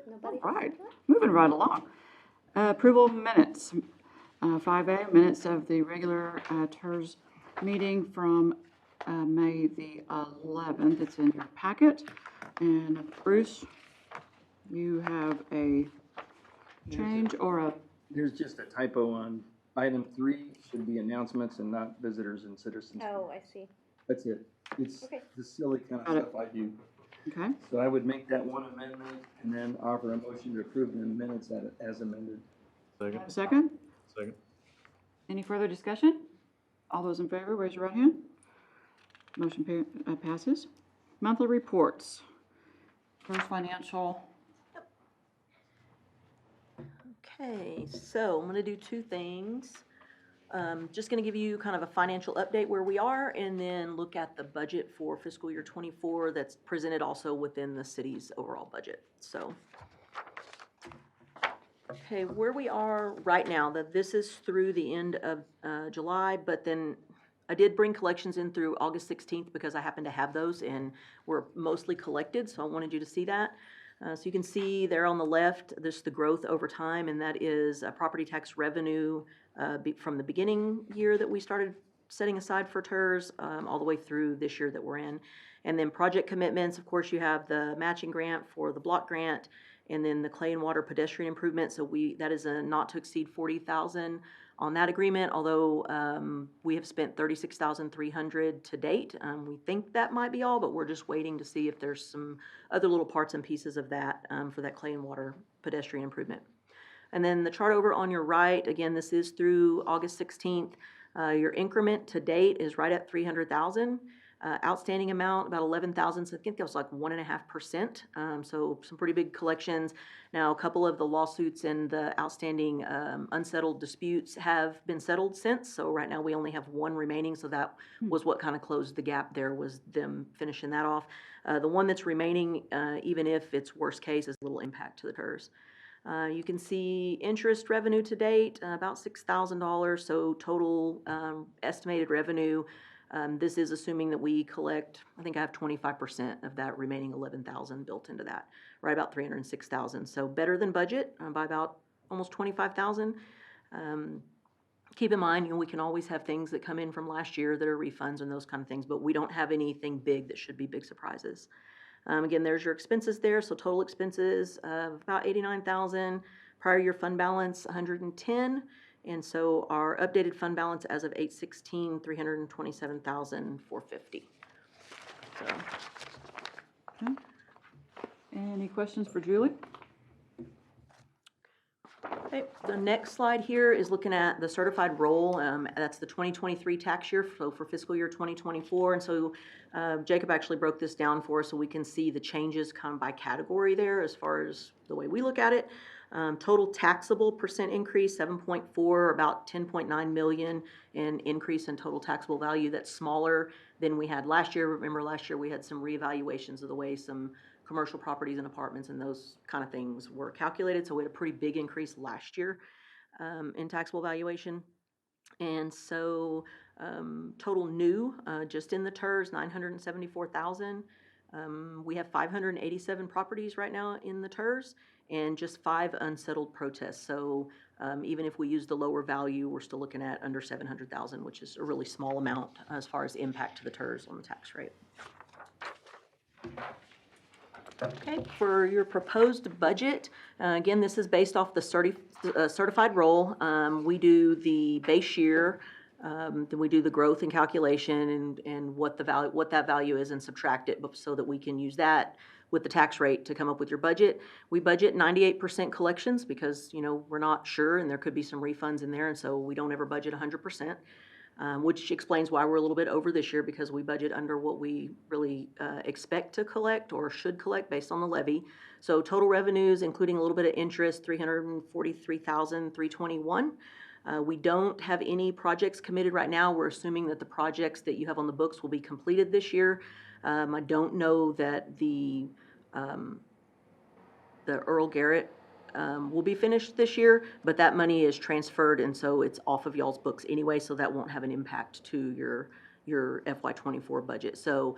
Nobody. All right, moving right along. Approval of minutes. 5A, minutes of the regular Tirz meeting from May the 11th. It's in your packet. And Bruce, you have a change or a, There's just a typo on item 3, should be announcements and not visitors and citizens. Oh, I see. That's it. It's Okay. the silly kind of Got it. stuff I do. okay, So I would make that one amendment and then offer a motion to approve the minutes as amended. Second. second? Second. Any further discussion? All those in favor, raise your right hand. Motion passes. Monthly reports. First financial. Okay, so I'm going to do two things. Just going to give you kind of a financial update where we are, and then look at the budget for fiscal year '24 that's presented also within the city's overall budget. So, okay, where we are right now, that this is through the end of July, but then I did bring collections in through August 16th because I happen to have those and we're mostly collected, so I wanted you to see that. So you can see there on the left, there's the growth over time, and that is property tax revenue from the beginning year that we started setting aside for Tirz all the way through this year that we're in. And then project commitments, of course, you have the matching grant for the block grant, and then the clay and water pedestrian improvement. So that is a not to exceed 40,000 on that agreement, although we have spent 36,300 to date. We think that might be all, but we're just waiting to see if there's some other little parts and pieces of that for that clay and water pedestrian improvement. And then the chart over on your right, again, this is through August 16th. Your increment to date is right at 300,000. Outstanding amount about 11,000. So I think that was like 1.5%. So some pretty big collections. Now a couple of the lawsuits and the outstanding unsettled disputes have been settled since. So right now we only have one remaining. So that was what kind of closed the gap there, was them finishing that off. The one that's remaining, even if it's worst case, is little impact to the Tirz. You can see interest revenue to date, about $6,000. So total estimated revenue. This is assuming that we collect, I think I have 25% of that remaining 11,000 built into that, right about 306,000. So better than budget by about almost 25,000. Keep in mind, we can always have things that come in from last year that are refunds and those kind of things, but we don't have anything big that should be big surprises. Again, there's your expenses there. So total expenses of about 89,000, prior year fund balance 110. And so our updated fund balance as of 8/16, 327,450. So. Okay. Any questions for Julie? Okay, the next slide here is looking at the certified roll. That's the 2023 tax year, so for fiscal year 2024. And so Jacob actually broke this down for us so we can see the changes come by category there as far as the way we look at it. Total taxable percent increase, 7.4, about 10.9 million in increase in total taxable value. That's smaller than we had last year. Remember last year we had some reevaluations of the way some commercial properties and apartments and those kind of things were calculated. So we had a pretty big increase last year in taxable valuation. And so total new, just in the Tirz, 974,000. We have 587 properties right now in the Tirz and just 5 unsettled protests. So even if we use the lower value, we're still looking at under 700,000, which is a really small amount as far as impact to the Tirz on the tax rate. Okay, for your proposed budget, again, this is based off the certified roll. We do the base year, then we do the growth and calculation and what that value is and subtract it so that we can use that with the tax rate to come up with your budget. We budget 98% collections because, we're not sure and there could be some refunds in there, and so we don't ever budget 100%. Which explains why we're a little bit over this year, because we budget under what we really expect to collect or should collect based on the levy. So total revenues, including a little bit of interest, 343,321. We don't have any projects committed right now. We're assuming that the projects that you have on the books will be completed this year. I don't know that the Earl Garrett will be finished this year, but that money is transferred, and so it's off of y'all's books anyway, so that won't have an impact to your your FY24 budget. So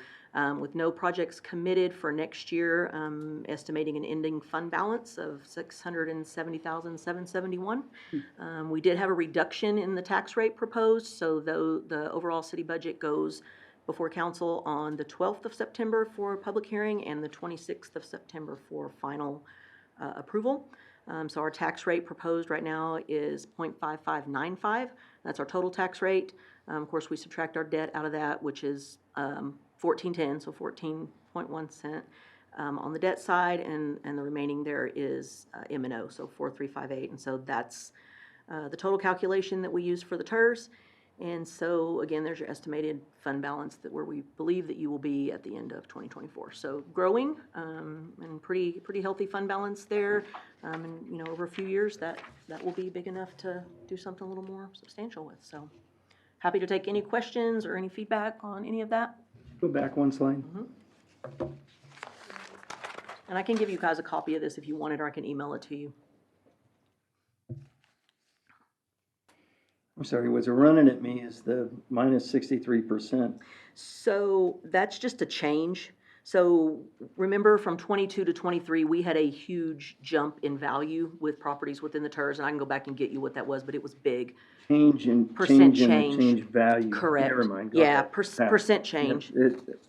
with no projects committed for next year, estimating an ending fund balance of $670,771. We did have a reduction in the tax rate proposed, so though the overall city budget goes before council on the 12th of September for public hearing and the 26th of September for final approval. So our tax rate proposed right now is 0.5595. That's our total tax rate. Of course, we subtract our debt out of that, which is 1410, so 14.1 cent on the debt side, and the remaining there is M&O, so 4358. And so that's the total calculation that we use for the Tirz. And so, again, there's your estimated fund balance that where we believe that you will be at the end of 2024. So growing and pretty healthy fund balance there. And, you know, over a few years, that will be big enough to do something a little more substantial with. So happy to take any questions or any feedback on any of that. Go back one slide. And I can give you guys a copy of this if you want it, or I can email it to you. I'm sorry, what's running at me is the minus 63%. So that's just a change. So remember from 22 to 23, we had a huge jump in value with properties within the Tirz, and I can go back and get you what that was, but it was big. Change in change value. Correct. Never mind. Yeah, percent change.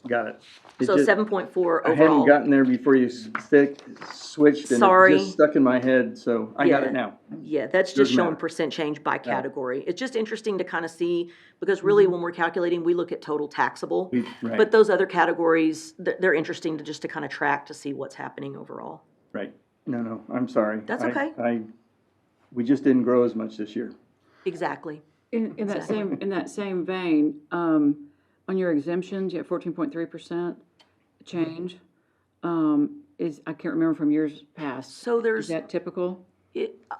Got it. So 7.4 overall. I hadn't gotten there before you switched, and Sorry. it just stuck in my head, so I got it now. Yeah, that's just Doesn't showing matter. percent change by category. It's just interesting to kind of see, because really when we're calculating, we look at total taxable. Right. But those other categories, they're interesting to just to kind of track to see what's happening overall. Right. No, I'm sorry. That's okay. We just didn't grow as much this year. Exactly. In that same vein, on your exemptions, you have 14.3% change. I can't remember from years past. So Is there's, that typical?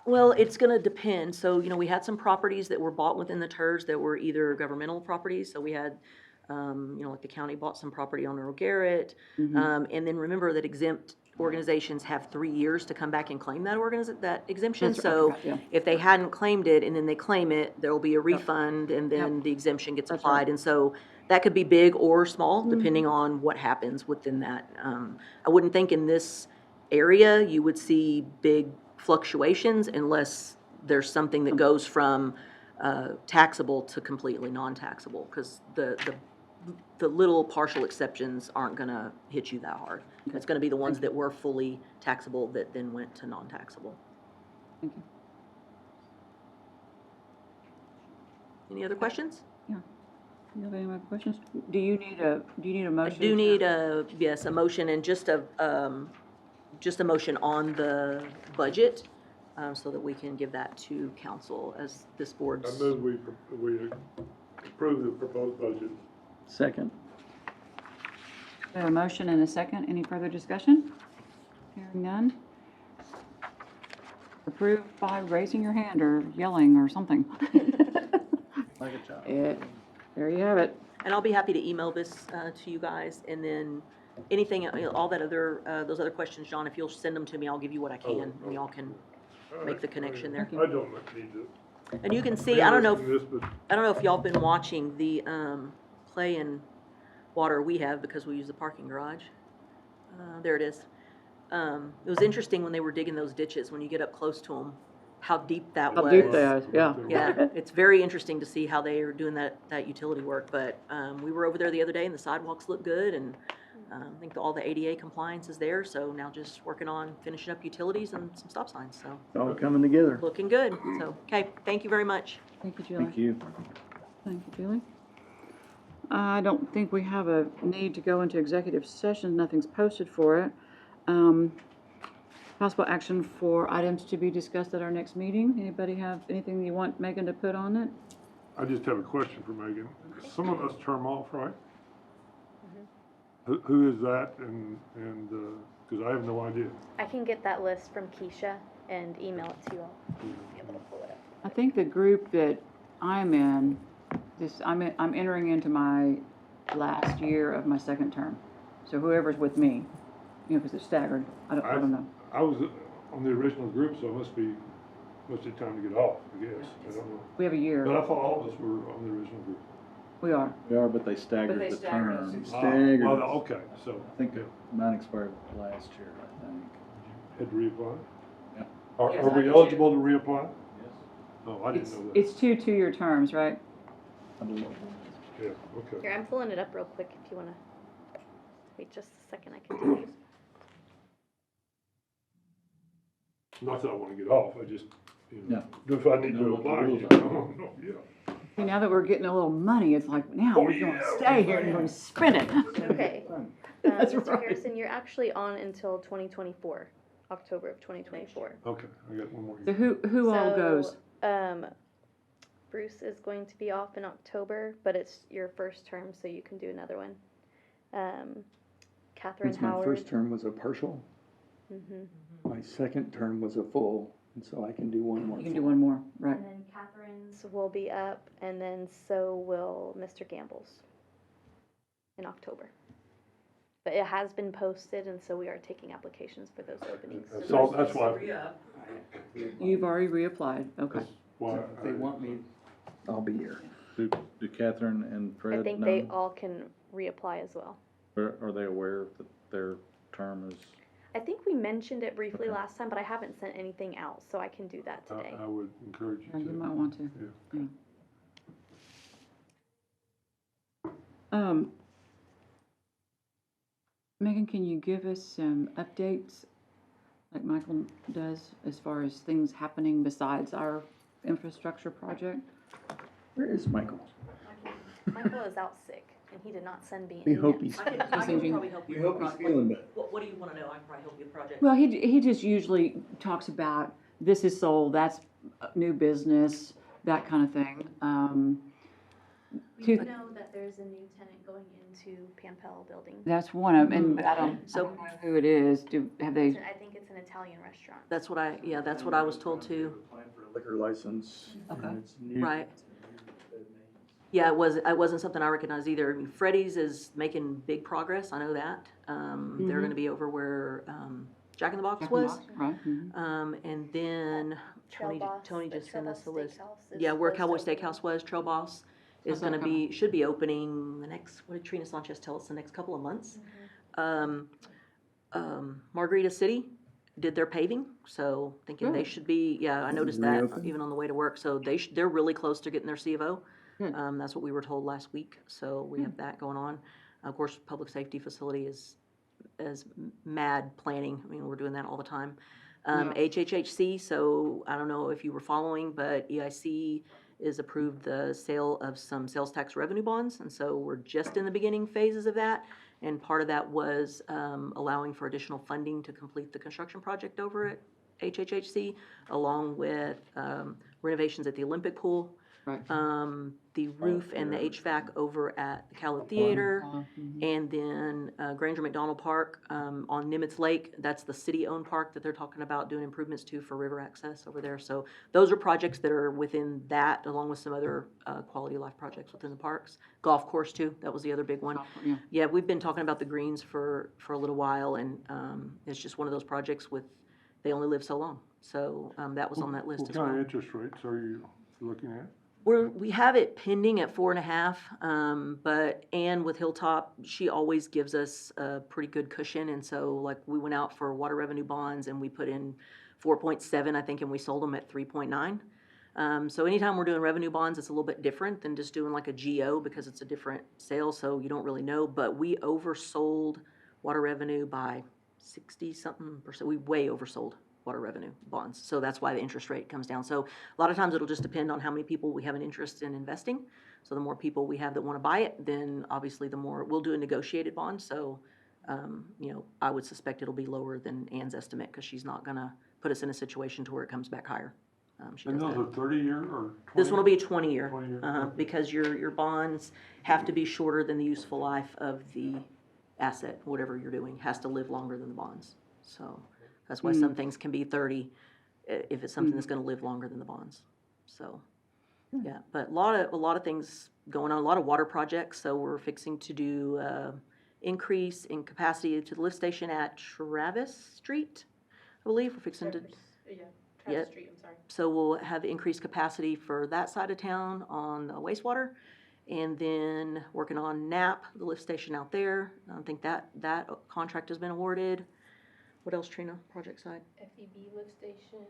well, it's gonna depend. So, you know, we had some properties that were bought within the Tirz that were either governmental properties. So we had, you know, like the county bought some property on Earl Garrett. And then remember that exempt organizations have 3 years to come back and claim that exemption. That's right, I So forgot, yeah. if they hadn't claimed it and then they claim it, there'll be a refund and then the exemption gets That's applied. right. And so that could be big or small, depending on what happens within that. I wouldn't think in this area you would see big fluctuations unless there's something that goes from taxable to completely non-taxable, because the little partial exceptions aren't gonna hit you that hard. It's gonna be the ones that were fully taxable that then went to non-taxable. Thank you. Any other questions? Yeah. You have any more questions? Do you need a I motion? do need a motion and just a motion on the budget, so that we can give that to council as this board's. I move we approve the proposed budget. Second. We have a motion and a second. Any further discussion? Hearing none. Approved by raising your hand or yelling or something. Like a child. There you have it. And I'll be happy to email this to you guys, and then anything, all that other, those other questions, John, if you'll send them to me, I'll give you what I can, and y'all can make the connection there. I don't need to. And you can see, I don't know This, if y'all been watching the clay and water we have, because we use the parking garage. There it is. It was interesting when they were digging those ditches, when you get up close to them, how deep that was. How deep they are, yeah. Yeah, it's very interesting to see how they are doing that utility work, but we were over there the other day and the sidewalks look good, and I think all the ADA compliance is there, so now just working on finishing up utilities and some stop signs, so It's all coming together. looking good. So, okay, thank you very much. Thank you, Julie. Thank you. Thank you, Julie. I don't think we have a need to go into executive session. Nothing's posted for it. Possible action for items to be discussed at our next meeting. Anybody have anything you want Megan to put on it? I just have a question for Megan. Some of us term off, right? Who is that, and because I have no idea. I can get that list from Keisha and email it to you all. Be able to pull it up. I think the group that I'm in, I'm entering into my last year of my second term. So whoever's with me, you know, because it's staggered. I don't know. I was on the original group, so it must be time to get off, I guess. I don't know. We have a year. But I thought all of us were on the original group. We are. We are, but they staggered they the staggered term. us. Staggered. Well, okay, so. I think mine expired last year, I think. Had to reapply? Yeah. Yes, Are I we did. eligible to reapply? Yes. Oh, I didn't know that. It's 2 2-year terms, right? I believe. Yeah, okay. Here, I'm pulling it up real quick if you wanna, wait just a second, I can tell you. Not that I wanna get off, I just, you know, if I need Know to what the apply, rules you are. know, yeah. See, now that we're getting a little money, it's like, now Oh, we're going to yeah. stay here and you're going to spend it. Okay, That's Mr. right. Harrison, you're actually on until 2024, October of 2024. Okay, I got one more. So who all goes? Bruce is going to be off in October, but it's your first term, so you can do another one. Catherine Since my Howard. first term was a partial, Mhm. my second term was a full, and so I can do one more. You can do one more, right? And then Catherine's will be up, and then so will Mr. Gamble's in October. But it has been posted, and so we are taking applications for those openings. So that's why, You've already reapplied, okay. that's why. If they want me, I'll be here. Do Catherine and Fred I think know? they all can reapply as well. Are they aware that their term is? I think we mentioned it briefly Okay. last time, but I haven't sent anything out, so I can do that today. I would encourage Yeah, you you to. might want to. Yeah. Megan, can you give us some updates, like Michael does, as far as things happening besides our infrastructure project? Where is Michael? Michael is out sick, and he did not send me We any hope notes. he's. I can probably help you. We hope he's feeling better. What do you wanna know? I can probably help you with projects. Well, he just usually talks about, this is sold, that's new business, that kind of thing. We Two- do know that there's a new tenant going into Pampel Building. That's one of them, and I don't So- know who it is. Have they? I think it's an Italian restaurant. That's what I was told too. Applying for a liquor license. Okay. and it's new. Right. Yeah, it wasn't something I recognized either. I mean, Freddy's is making big progress, I know that. They're gonna be over where, Jack in the Box was. Right. Mhm. And then Trail Boss, Tony the just Trail sent us Boss a list. Steakhouse is Yeah, where Cowboy close to opening. Steakhouse was, Trail Boss is How's that gonna be, should be opening the next, what did Trina Sanchez tell us, the next couple of months? Margarita City did their paving, so thinking they Good. should be, yeah, I noticed that Reopen. even on the way to work, so they're really close to getting their C of O. Good. That's what we were told last week, so we have that going on. Of course, public safety facility is mad planning, I mean, we're doing that all the time. Yeah. HHHC, so I don't know if you were following, but EIC is approved the sale of some sales tax revenue bonds, and so we're just in the beginning phases of that. And part of that was allowing for additional funding to complete the construction project over at HHHC, along with renovations at the Olympic pool, Right. the roof and the HVAC over at the Calla Theater, Mhm. and then Granger McDonald Park on Nimitz Lake. That's the city-owned park that they're talking about doing improvements to for river access over there. So those are projects that are within that, along with some other quality of life projects within the parks. Golf course too, that was the other big one. Yeah. Yeah, we've been talking about the greens for a little while, and it's just one of those projects with, they only live so long. So that was on that list What as kind of well. interest rates are you looking at? We have it pending at 4.5, but Ann with Hilltop, she always gives us a pretty good cushion, and so like we went out for water revenue bonds and we put in 4.7, I think, and we sold them at 3.9. So anytime we're doing revenue bonds, it's a little bit different than just doing like a GO because it's a different sale, so you don't really know, but we oversold water revenue by 60-something%. We way oversold water revenue bonds. So that's why the interest rate comes down. So a lot of times it'll just depend on how many people we have an interest in investing. So the more people we have that want to buy it, then obviously the more, we'll do a negotiated bond. So, I would suspect it'll be lower than Ann's estimate because she's not going to put us in a situation to where it comes back higher. She And does those that. are 30-year or 20? This one will be a 20-year, 20-year, okay. because your bonds have to be shorter than the useful life of the asset, whatever you're doing, has to live longer than the bonds. So that's why some things can be 30, if it's something that's gonna live longer than the bonds. So, yeah, but a lot of things going on, a lot of water projects, so we're fixing to do, increase in capacity to the lift station at Travis Street, I believe, we're fixing to. Travis Street, I'm sorry. So we'll have increased capacity for that side of town on the wastewater. And then working on NAP, the lift station out there. I think that contract has been awarded. What else, Trina, project side? FEB lift station,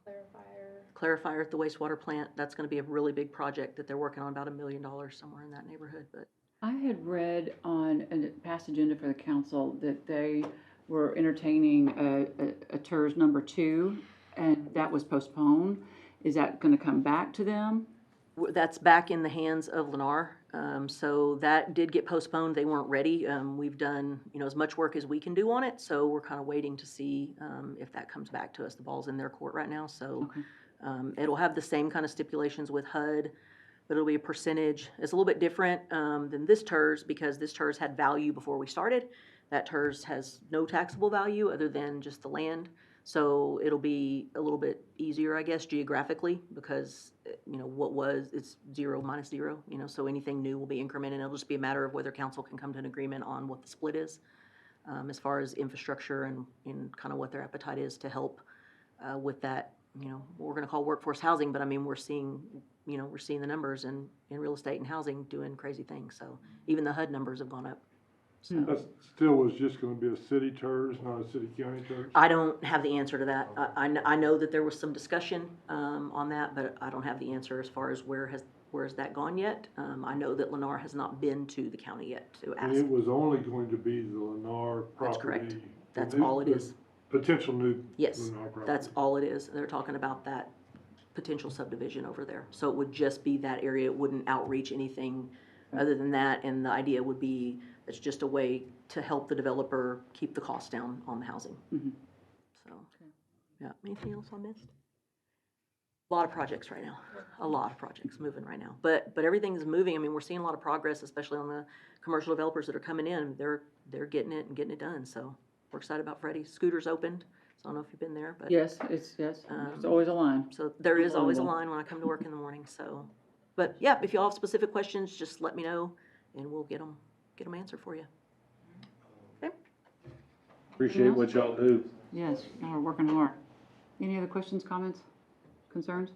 clarifier. Clarifier at the wastewater plant, that's gonna be a really big project that they're working on, about $1 million somewhere in that neighborhood, but. I had read on a past agenda for the council that they were entertaining a Tirz number 2, and that was postponed. Is that gonna come back to them? That's back in the hands of Lennar. So that did get postponed. They weren't ready. We've done, as much work as we can do on it. So we're kind of waiting to see if that comes back to us. The ball's in their court right now. So it'll have the same kind of stipulations with HUD, but it'll be a percentage. It's a little bit different than this Tirz because this Tirz had value before we started. That Tirz has no taxable value other than just the land. So it'll be a little bit easier, I guess, geographically because, it's 0 minus 0, so anything new will be incremented. It'll just be a matter of whether council can come to an agreement on what the split is as far as infrastructure and kind of what their appetite is to help with that, what we're going to call workforce housing. But I mean, we're seeing the numbers in real estate and housing doing crazy things. So even the HUD numbers have gone up. So. That still was just gonna be a city Tirz, not a city county Tirz? I don't have the answer to that. I know that there was some discussion on that, but I don't have the answer as far as where has that gone yet. I know that Lennar has not been to the county yet to And ask. it was only going to be the Lennar property? That's correct. That's the all it is. Potential new Yes, Lennar property? that's all it is. They're talking about that potential subdivision over there. So it would just be that area. It wouldn't outreach anything other than that. And the idea would be it's just a way to help the developer keep the cost down on the housing. So, yeah. Anything else I missed? A lot of projects right now. A lot of projects moving right now. But everything's moving. I mean, we're seeing a lot of progress, especially on the commercial developers that are coming in. They're getting it and getting it done. So we're excited about Freddie. Scooter's opened. So I don't know if you've been there, but Yes, it's always a line. so there is always a line when I come to work in the morning. So, but yeah, if you all have specific questions, just let me know and we'll get them answered for you. Appreciate what y'all do. Yes, y'all are working hard. Any other questions, comments, concerns?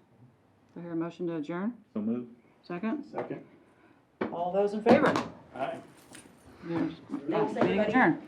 Do I hear a motion to adjourn? So move. Second? Second. All those in favor? Aye. Meeting adjourned.